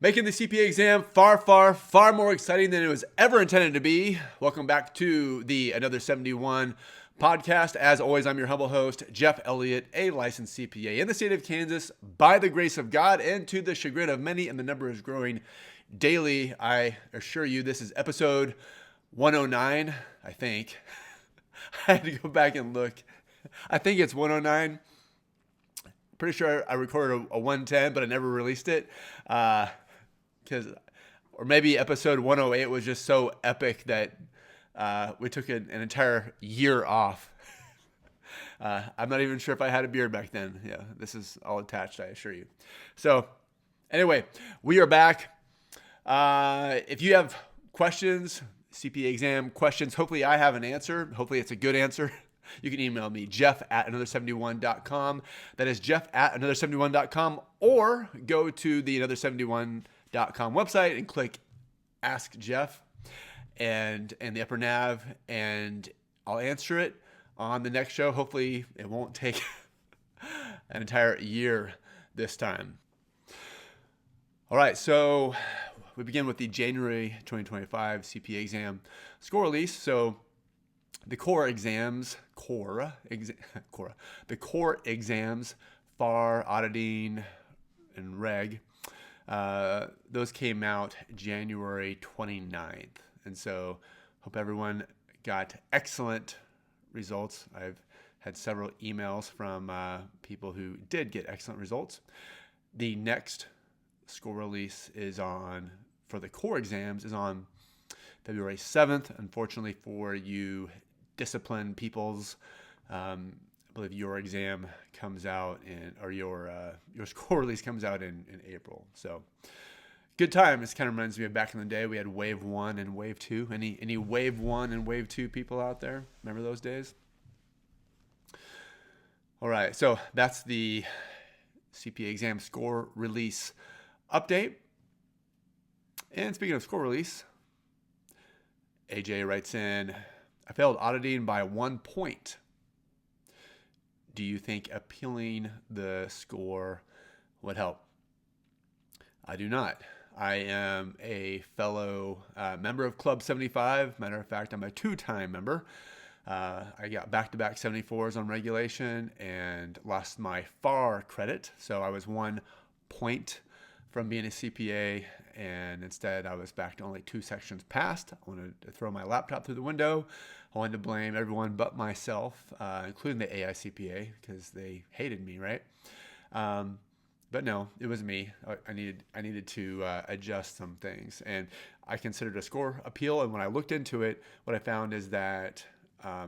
Making the CPA exam far more exciting than it was ever intended to be. Welcome back to the Another 71 podcast. As always, I'm your humble host, Jeff Elliott, a licensed CPA in the state of Kansas by the grace of God and to the chagrin of many, and the number is growing daily. I assure you, this is episode 109, I think. I had to go back and look. I think it's 109. Pretty sure I recorded a 110, but I never released it. Or maybe episode 108 was just so epic that we took an entire year off. I'm not even sure if I had a beard back then. Yeah, this is all attached, I assure you. So anyway, we are back. If you have questions, CPA exam questions, hopefully I have an answer. Hopefully it's a good answer. You can email me, jeff@another71.com. That is jeff@another71.com, or go to the another71.com website and click Ask Jeff and in the upper nav, and I'll answer it on the next show. Hopefully it won't take an entire year this time. All right, so we begin with the January 2025 CPA exam score release. So the core exams, FAR, auditing, and reg, those came out January 29th. And so hope everyone got excellent results. I've had several emails from people who did get excellent results. The next score release for the core exams is on February 7th. Unfortunately for you disciplined peoples, I believe your exam comes out your score release comes out in April. So good time. This kind of reminds me of back in the day. We had wave 1 and wave 2. Any wave 1 and wave 2 people out there? Remember those days? All right. So that's the CPA exam score release update. And speaking of score release, AJ writes in, I failed auditing by 1 point. Do you think appealing the score would help? I do not. I am a fellow member of Club 75. Matter of fact, I'm a 2-time member. I got back-to-back 74s on regulation and lost my FAR credit. So I was 1 point from being a CPA, and instead I was back to only 2 sections passed. I wanted to throw my laptop through the window. I wanted to blame everyone but myself, including the AICPA, because they hated me, right? But no, it was me. I needed to adjust some things, and I considered a score appeal. And when I looked into it, what I found is that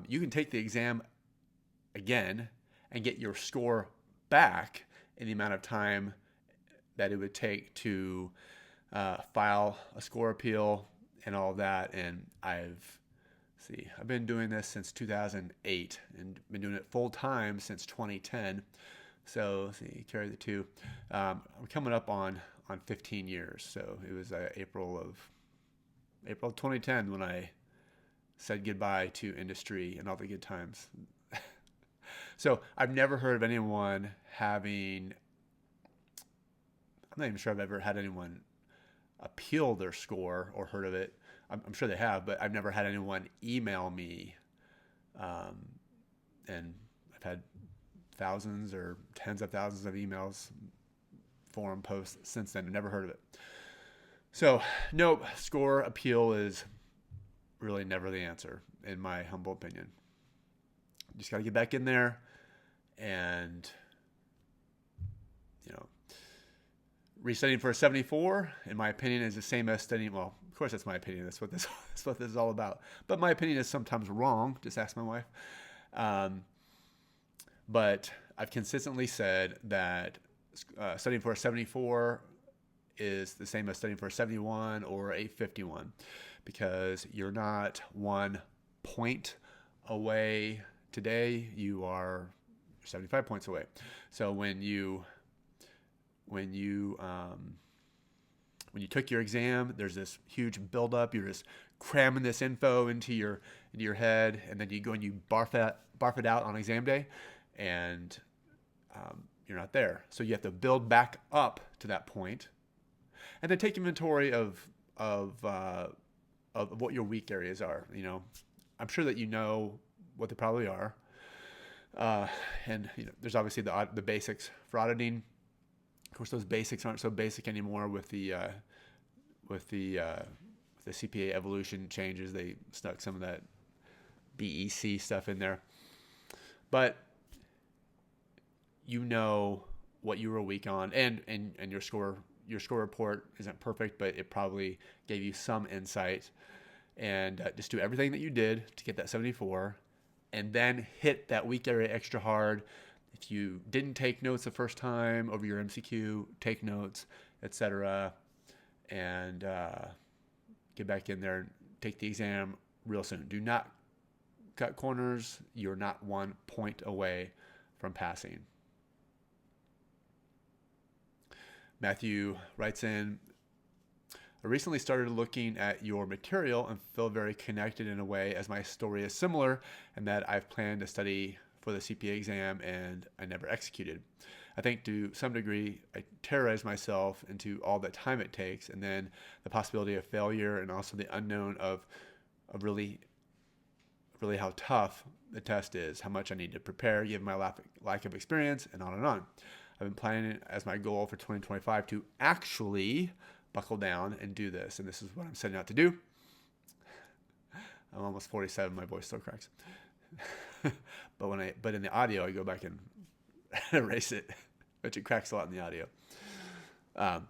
you can take the exam again and get your score back in the amount of time that it would take to file a score appeal and all of that. And I've been doing this since 2008 and been doing it full time since 2010. So carry the 2. I'm coming up on 15 years. So it was April of 2010 when I said goodbye to industry and all the good times. So I've never heard of anyone having, I'm not even sure I've ever had anyone appeal their score or heard of it. I'm sure they have, but I've never had anyone email me. And I've had thousands or tens of thousands of emails, forum posts since then. I've never heard of it. So nope, score appeal is really never the answer, in my humble opinion. Just got to get back in there and, restudying for a 74, in my opinion, is the same as studying. Well, of course, that's my opinion. That's what this is all about. But my opinion is sometimes wrong. Just ask my wife. But I've consistently said that studying for a 74 is the same as studying for a 71 or a 51, because you're not 1 point away today. You are 75 points away. So when you took your exam, there's this huge buildup. You're just cramming this info into your head, and then you go and you barf it out on exam day, and you're not there. So you have to build back up to that point, And then take inventory of what your weak areas are. I'm sure that you know what they probably are. And there's obviously the basics for auditing. Of course, those basics aren't so basic anymore with the CPA evolution changes. They stuck some of that BEC stuff in there, but you know what you were weak on, and your score report isn't perfect, but it probably gave you some insight. And just do everything that you did to get that 74, and then hit that weak area extra hard. If you didn't take notes the first time over your MCQ, take notes, etc., and get back in there and take the exam real soon. Do not cut corners. You're not 1 point away from passing. Matthew writes in, I recently started looking at your material and feel very connected in a way, as my story is similar and that I've planned to study for the CPA exam and I never executed. I think to some degree I terrorized myself into all the time it takes, and then the possibility of failure, and also the unknown of really how tough the test is, how much I need to prepare given my lack of experience, and on and on. I've been planning it as my goal for 2025 to actually buckle down and do this, and this is what I'm setting out to do. I'm almost 47, my voice still cracks. but in the audio, I go back and erase it, which it cracks a lot in the audio. I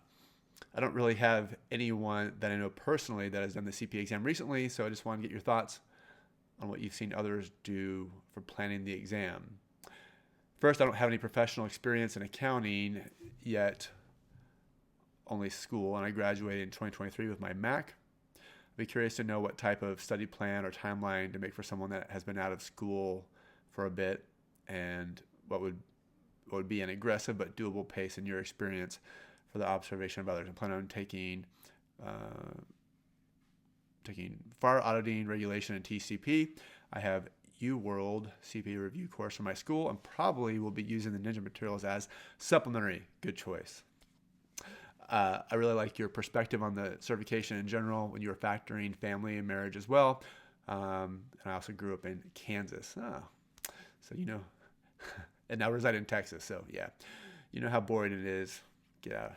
don't really have anyone that I know personally that has done the CPA exam recently, so I just want to get your thoughts on what you've seen others do for planning the exam. First, I don't have any professional experience in accounting yet, only school, and I graduated in 2023 with my MAC. I'd be curious to know what type of study plan or timeline to make for someone that has been out of school for a bit, and what would be an aggressive but doable pace in your experience for the observation of others. I plan on taking FAR auditing, regulation, and TCP. I have UWorld CPA review course from my school, and probably will be using the Ninja materials as supplementary. Good choice. I really like your perspective on the certification in general when you were factoring family and marriage as well. And I also grew up in Kansas. So and now reside in Texas. So yeah, you know how boring it is. Get out.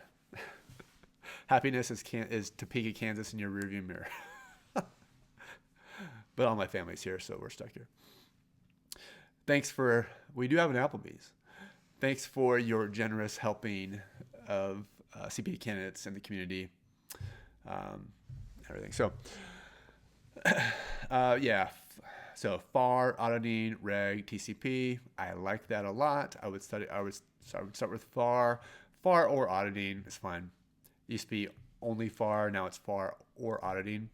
Happiness is Topeka, Kansas in your rearview mirror. But all my family's here, so we're stuck here. We do have an Applebee's. Thanks for your generous helping of CPA candidates in the community, everything. So, yeah. So FAR, auditing, reg, TCP. I like that a lot. I would start with FAR. FAR or auditing is fine. It used to be only FAR. Now it's FAR or auditing.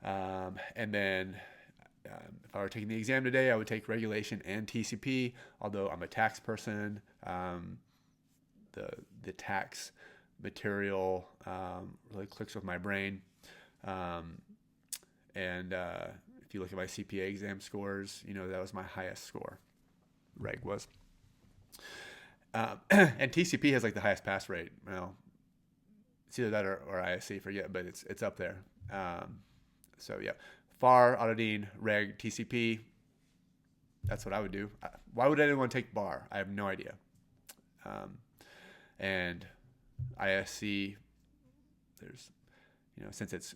And then if I were taking the exam today, I would take regulation and TCP. Although I'm a tax person, the tax material really clicks with my brain. And if you look at my CPA exam scores, that was my highest score. Reg was. And TCP has like the highest pass rate. Well, it's either that or ISC, forget, but it's up there. So yeah, FAR, auditing, reg, TCP. That's what I would do. Why would anyone take BAR? I have no idea. And ISC, there's, since it's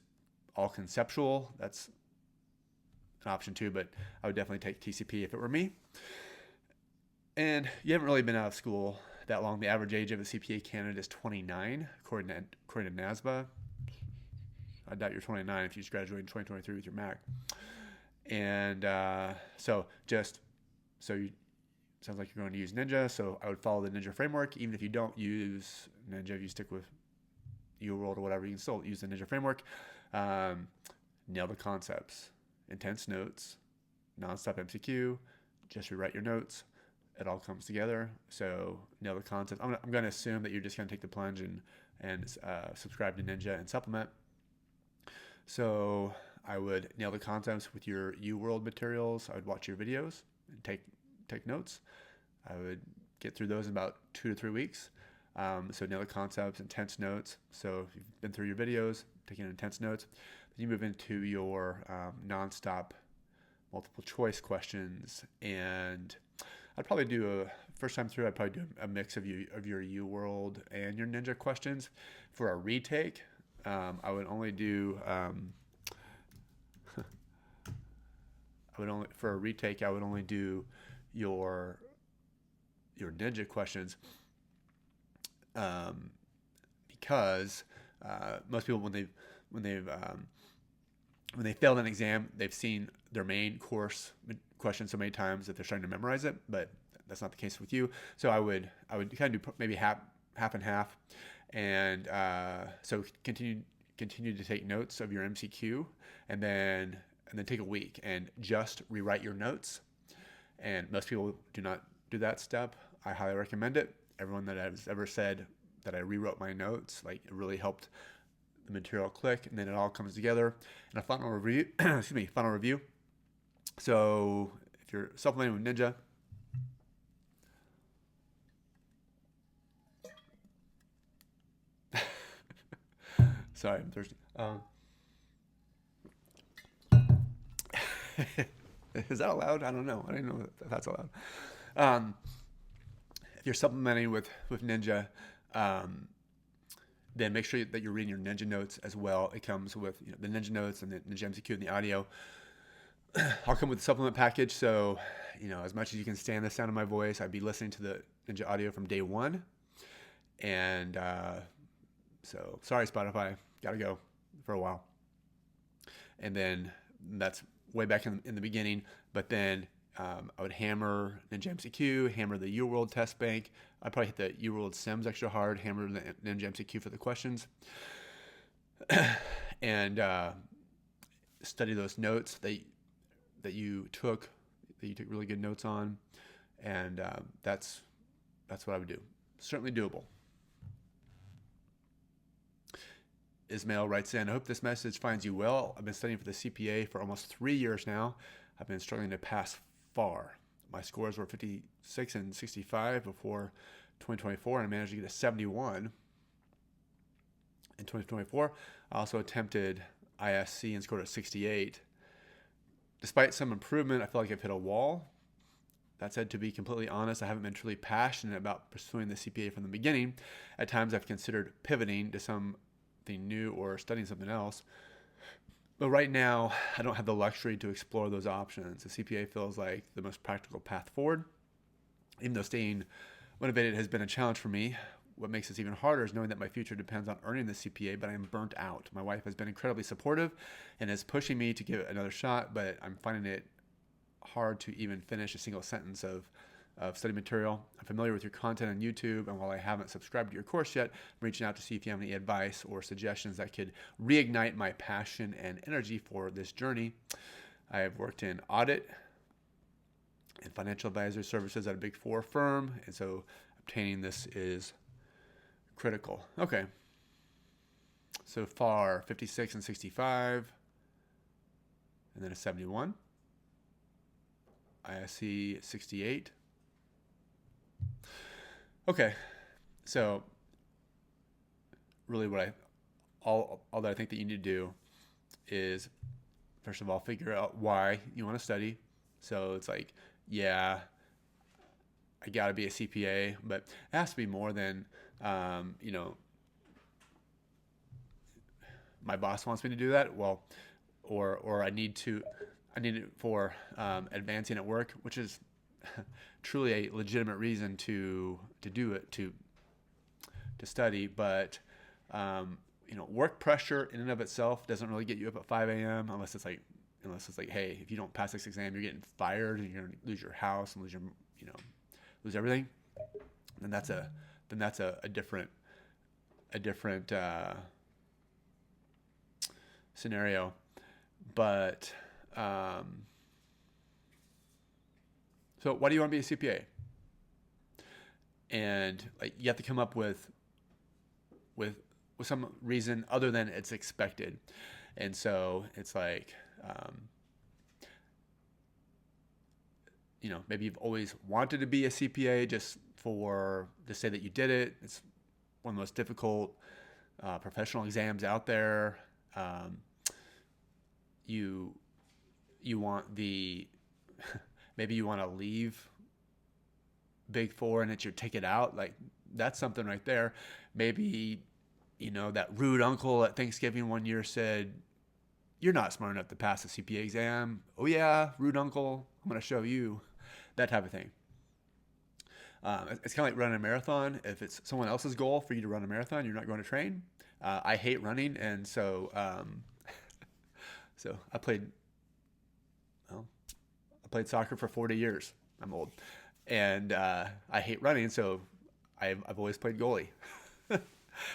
all conceptual, that's an option too, but I would definitely take TCP if it were me. And you haven't really been out of school that long. The average age of a CPA candidate is 29, according to NASBA. I doubt you're 29 if you just graduated in 2023 with your MAC. And sounds like you're going to use Ninja, so I would follow the Ninja framework. Even if you don't use Ninja, if you stick with UWorld or whatever, you can still use the Ninja framework. Nail the concepts. Intense notes, nonstop MCQ, just rewrite your notes. It all comes together. So nail the concepts. I'm going to assume that you're just going to take the plunge and subscribe to Ninja and supplement. So I would nail the concepts with your UWorld materials. I would watch your videos and take notes. I would get through those in about 2 to 3 weeks. So nail the concepts, intense notes. So if you've been through your videos, taking intense notes, then you move into your nonstop multiple choice questions. And I'd probably do first time through, I'd probably do a mix of your UWorld and your Ninja questions. For a retake, I would only do for a retake I would only do your Ninja questions, because most people when they failed an exam, they've seen their main course question so many times that they're starting to memorize it, but that's not the case with you. So I would kind of do maybe half and half, and so continue to take notes of your MCQ, and then take a week and just rewrite your notes. And most people do not do that step. I highly recommend it. Everyone that has ever said that I rewrote my notes, like, it really helped the material click, and then it all comes together in a final review. Final review. So if you're supplementing with Ninja, sorry, I'm thirsty. Is that allowed? I don't know. I didn't know if that's allowed. If you're supplementing with Ninja, then make sure that you're reading your Ninja notes as well. It comes with the Ninja notes and the Ninja MCQ and the audio. I'll come with the supplement package. So, as much as you can stand the sound of my voice, I'd be listening to the Ninja audio from day one. And so, sorry, Spotify, gotta go for a while. And then that's way back in the beginning. But then I would hammer Ninja MCQ, hammer the UWorld test bank. I'd probably hit the UWorld Sims extra hard, hammer the Ninja MCQ for the questions, and study those notes that you took really good notes on, and that's what I would do. Certainly doable. Ismail writes in, I hope this message finds you well. I've been studying for the CPA for almost 3 years now. I've been struggling to pass far. My scores were 56 and 65 before 2024, and I managed to get a 71 in 2024. I also attempted ISC and scored a 68. Despite some improvement, I feel like I've hit a wall. That said, to be completely honest, I haven't been truly passionate about pursuing the CPA from the beginning. At times, I've considered pivoting to something new or studying something else. But right now, I don't have the luxury to explore those options. The CPA feels like the most practical path forward. Even though staying motivated has been a challenge for me, what makes this even harder is knowing that my future depends on earning the CPA, but I am burnt out. My wife has been incredibly supportive and is pushing me to give it another shot, but I'm finding it hard to even finish a single sentence of study material. I'm familiar with your content on YouTube, and while I haven't subscribed to your course yet, I'm reaching out to see if you have any advice or suggestions that could reignite my passion and energy for this journey. I have worked in audit and financial advisory services at a Big Four firm, and so obtaining this is critical. Okay. So far, 56 and 65, and then a 71. ISC 68. Okay, so really all that I think that you need to do is, first of all, figure out why you want to study. So it's like, yeah, I got to be a CPA, but it has to be more than, my boss wants me to do that. Well, or I need it for advancing at work, which is truly a legitimate reason to do it, to study. But work pressure in and of itself doesn't really get you up at 5 a.m. unless it's like, hey, if you don't pass this exam, you're getting fired and you're gonna lose your house and lose everything. Then that's a different scenario. But so why do you want to be a CPA? And you have to come up with some reason other than it's expected. And so it's like, maybe you've always wanted to be a CPA just to say that you did it. It's one of the most difficult professional exams out there. You want the maybe you want to leave Big Four and it's your ticket out. Like, that's something right there. Maybe, that rude uncle at Thanksgiving one year said, "You're not smart enough to pass the CPA exam." Oh yeah, rude uncle, I'm going to show you. That type of thing. It's kind of like running a marathon. If it's someone else's goal for you to run a marathon, you're not going to train. I hate running, and so I played soccer for 40 years. I'm old, and I hate running, so I've always played goalie.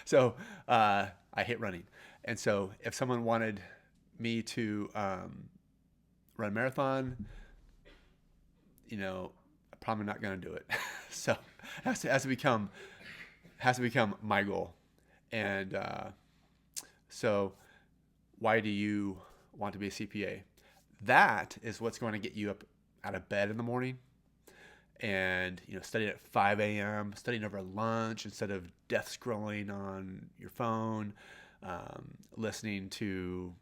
So I hate running, and so if someone wanted me to run a marathon, I'm probably not going to do it. So it has to become my goal. And so why do you want to be a CPA? That is what's going to get you up out of bed in the morning and studying at 5 a.m., studying over lunch instead of death scrolling on your phone, listening to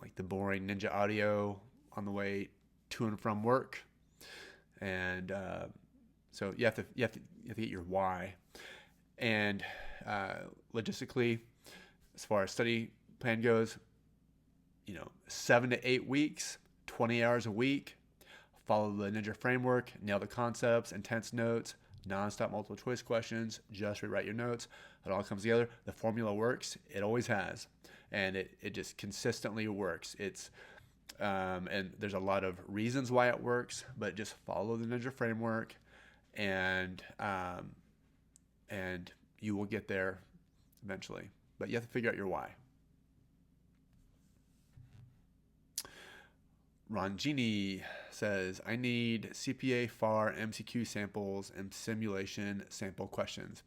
like the boring ninja audio on the way to and from work. And so you have to get your why. And logistically, as far as study plan goes, 7 to 8 weeks, 20 hours a week. Follow the Ninja framework, nail the concepts, intense notes, nonstop multiple choice questions, just rewrite your notes. It all comes together. The formula works. It always has. And it just consistently works. It's and there's a lot of reasons why it works, but just follow the Ninja framework and you will get there eventually. But you have to figure out your why. Ranjini says, I need CPA FAR MCQ samples and simulation sample questions.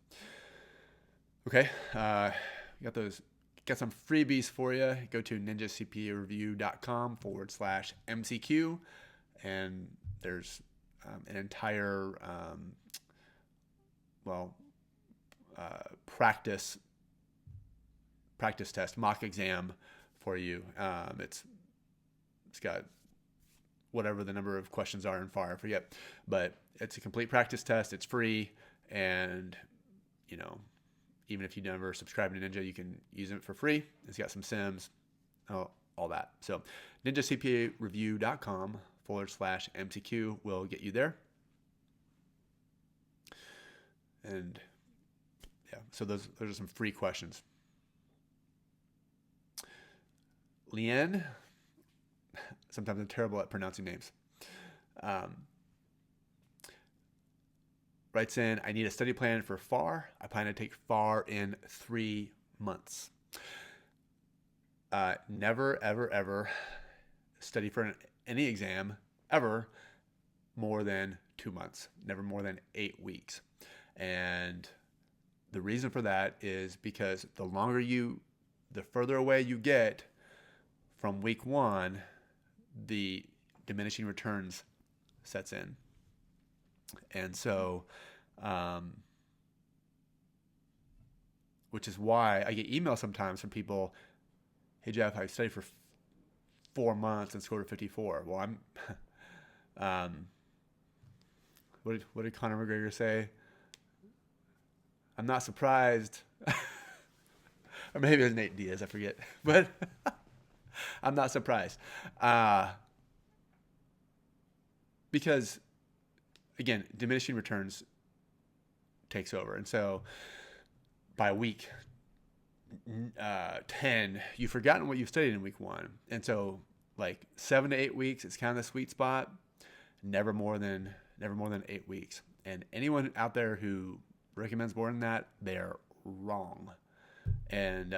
Okay, got some freebies for you. Go to ninjacpareview.com/MCQ, and there's an entire practice test, mock exam for you. It's got whatever the number of questions are in FAR, I forget, but it's a complete practice test. It's free, and even if you never subscribe to Ninja, you can use it for free. It's got some sims, all that. So ninjacpareview.com/MCQ will get you there. And yeah, so those are some free questions. Leanne, sometimes I'm terrible at pronouncing names, writes in, I need a study plan for FAR. I plan to take FAR in 3 months. Never, ever, ever study for any exam ever more than 2 months, never more than 8 weeks. And the reason for that is because the further away you get from week 1, the diminishing returns sets in. And so, which is why I get emails sometimes from people, hey Jeff, I studied for 4 months and scored a 54. Well, what did Conor McGregor say? I'm not surprised. Or maybe it was Nate Diaz, I forget. But I'm not surprised. Because, again, diminishing returns takes over. And so by week 10, you've forgotten what you studied in week 1. And so like 7 to 8 weeks is kind of the sweet spot. Never more than 8 weeks. And anyone out there who recommends more than that, they're wrong. And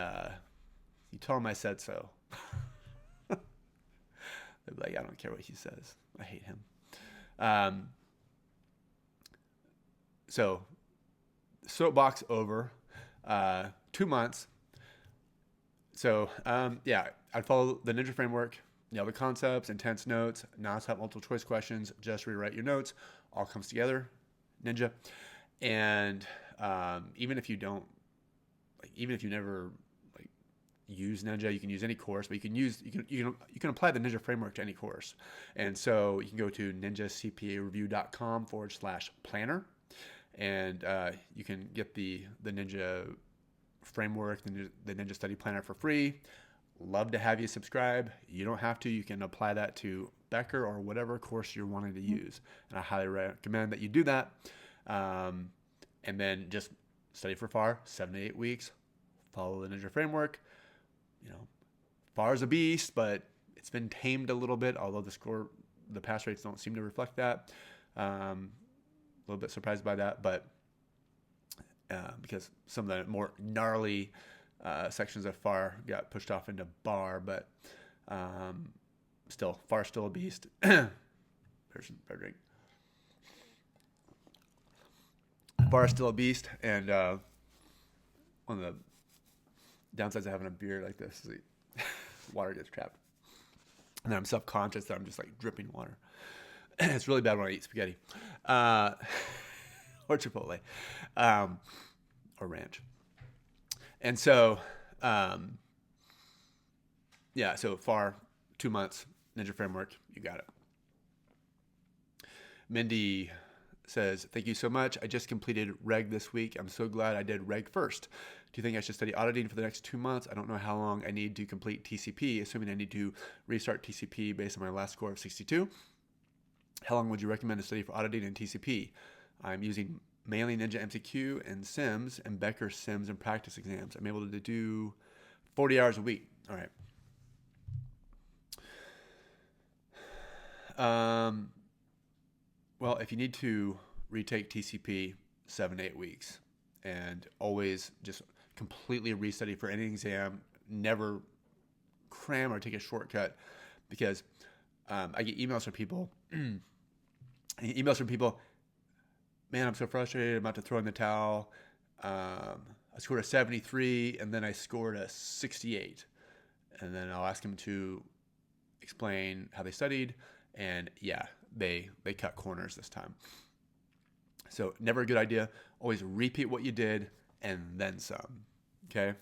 you tell them I said so. They'll be like, I don't care what he says. I hate him. So soapbox over. 2 months. So I'd follow the Ninja framework, nail the concepts, intense notes, nonstop multiple choice questions, just rewrite your notes, all comes together, Ninja. And even if you don't like even if you never like use Ninja, you can use any course, but you can apply the Ninja framework to any course. And so you can go to ninjacpareview.com/planner, and you can get the Ninja framework, the Ninja Study Planner for free. Love to have you subscribe. You don't have to. You can apply that to Becker or whatever course you're wanting to use. And I highly recommend that you do that. And then just study for FAR, 7 to 8 weeks. Follow the Ninja framework. FAR is a beast, but it's been tamed a little bit, although the pass rates don't seem to reflect that. A little bit surprised by that, but because some of the more gnarly sections of FAR got pushed off into BAR, but still, FAR is still a beast. There's a drink. FAR is still a beast, and one of the downsides of having a beer like this is water gets trapped. And then I'm self-conscious that I'm just like dripping water. It's really bad when I eat spaghetti. Or Chipotle. Or ranch. And so, so FAR, 2 months, Ninja Framework, you got it. Mindy says, thank you so much. I just completed Reg this week. I'm so glad I did Reg first. Do you think I should study auditing for the next 2 months? I don't know how long I need to complete TCP, assuming I need to restart TCP based on my last score of 62. How long would you recommend to study for auditing and TCP? I'm using mainly Ninja MCQ and Sims and Becker Sims and practice exams. I'm able to do 40 hours a week. All right. Well, if you need to retake TCP, 7 to 8 weeks, and always just completely restudy for any exam, never cram or take a shortcut, because I get emails from people. Man, I'm so frustrated. I'm about to throw in the towel. I scored a 73, and then I scored a 68. And then I'll ask them to explain how they studied, and they cut corners this time. So never a good idea. Always repeat what you did and then some. Okay?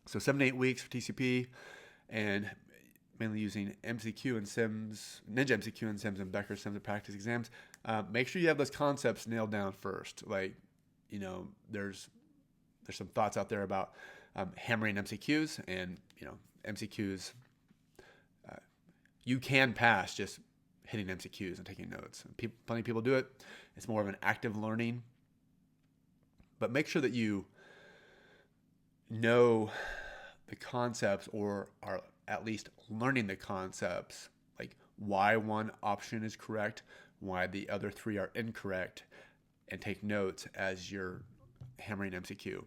So 7 to 8 weeks for TCP, and mainly using MCQ and Sims, Ninja MCQ and Sims and Becker Sims and practice exams. Make sure you have those concepts nailed down first. There's some thoughts out there about hammering MCQs, and MCQs you can pass just hitting MCQs and taking notes. Plenty of people do it. It's more of an active learning, but make sure that you know the concepts, or are at least learning the concepts, like why one option is correct, why the other 3 are incorrect, and take notes as you're hammering MCQ.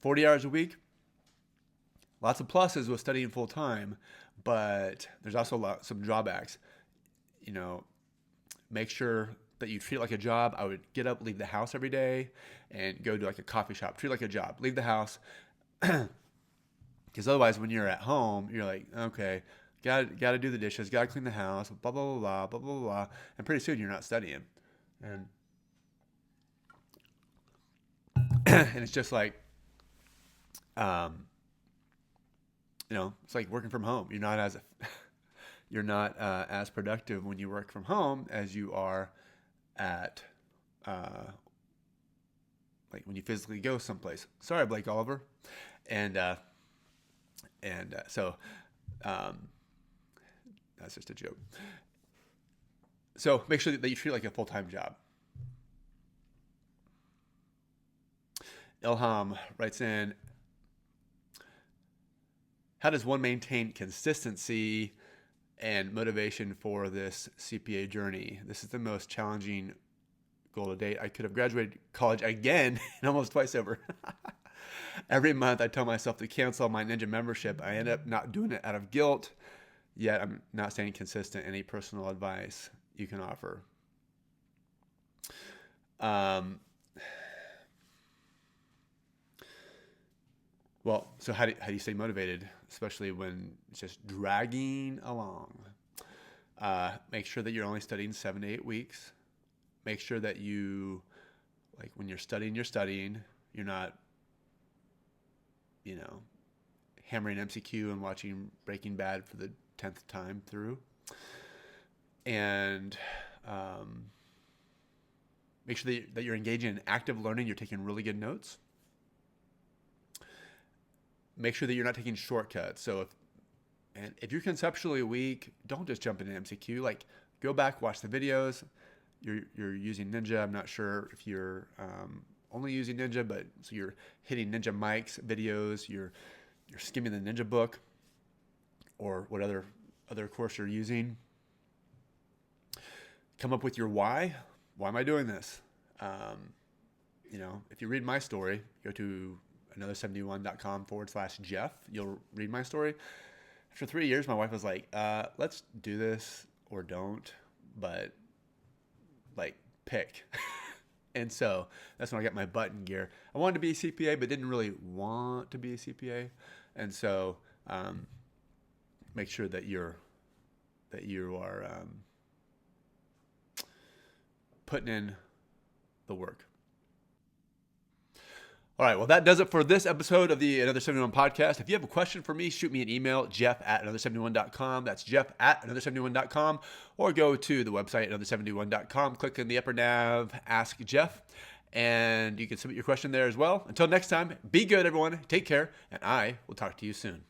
40 hours a week, lots of pluses with studying full time, but there's also some drawbacks. Make sure that you treat it like a job. I would get up, leave the house every day, and go to like a coffee shop. Treat it like a job. Leave the house. Because otherwise, when you're at home, you're like, okay, got to do the dishes, got to clean the house, blah, blah, blah, blah, blah, blah, blah. And pretty soon you're not studying. And and it's just like, it's like working from home. You're not as productive when you work from home as you are at like when you physically go someplace. Sorry, Blake Oliver. So that's just a joke. So make sure that you treat it like a full-time job. Ilham writes in, how does one maintain consistency and motivation for this CPA journey? This is the most challenging goal to date. I could have graduated college again and almost twice over. Every month I tell myself to cancel my Ninja membership. I end up not doing it out of guilt, yet I'm not staying consistent. Any personal advice you can offer? Well, so how do you stay motivated, especially when it's just dragging along? Make sure that you're only studying 7 to 8 weeks. Make sure that you, like when you're studying, you're not hammering MCQ and watching Breaking Bad for the 10th time through. And make sure that you're engaging in active learning. You're taking really good notes. Make sure that you're not taking shortcuts. So if you're conceptually weak, don't just jump into MCQ. Like, go back, watch the videos. You're using Ninja. I'm not sure if you're only using Ninja, but so you're hitting Ninja Mike's videos. You're skimming the Ninja book, or what other course you're using. Come up with your why. Why am I doing this? If you read my story, go to another71.com/Jeff. You'll read my story. After 3 years, my wife was like, let's do this or don't, but like, pick. And so that's when I got my butt in gear. I wanted to be a CPA, but didn't really want to be a CPA. And so make sure that you are putting in the work. All right, well, that does it for this episode of the Another 71 podcast. If you have a question for me, shoot me an email, jeff@another71.com. That's jeff@another71.com. Or go to the website, another71.com. Click in the upper nav, Ask Jeff, and you can submit your question there as well. Until next time, be good, everyone. Take care, and I will talk to you soon.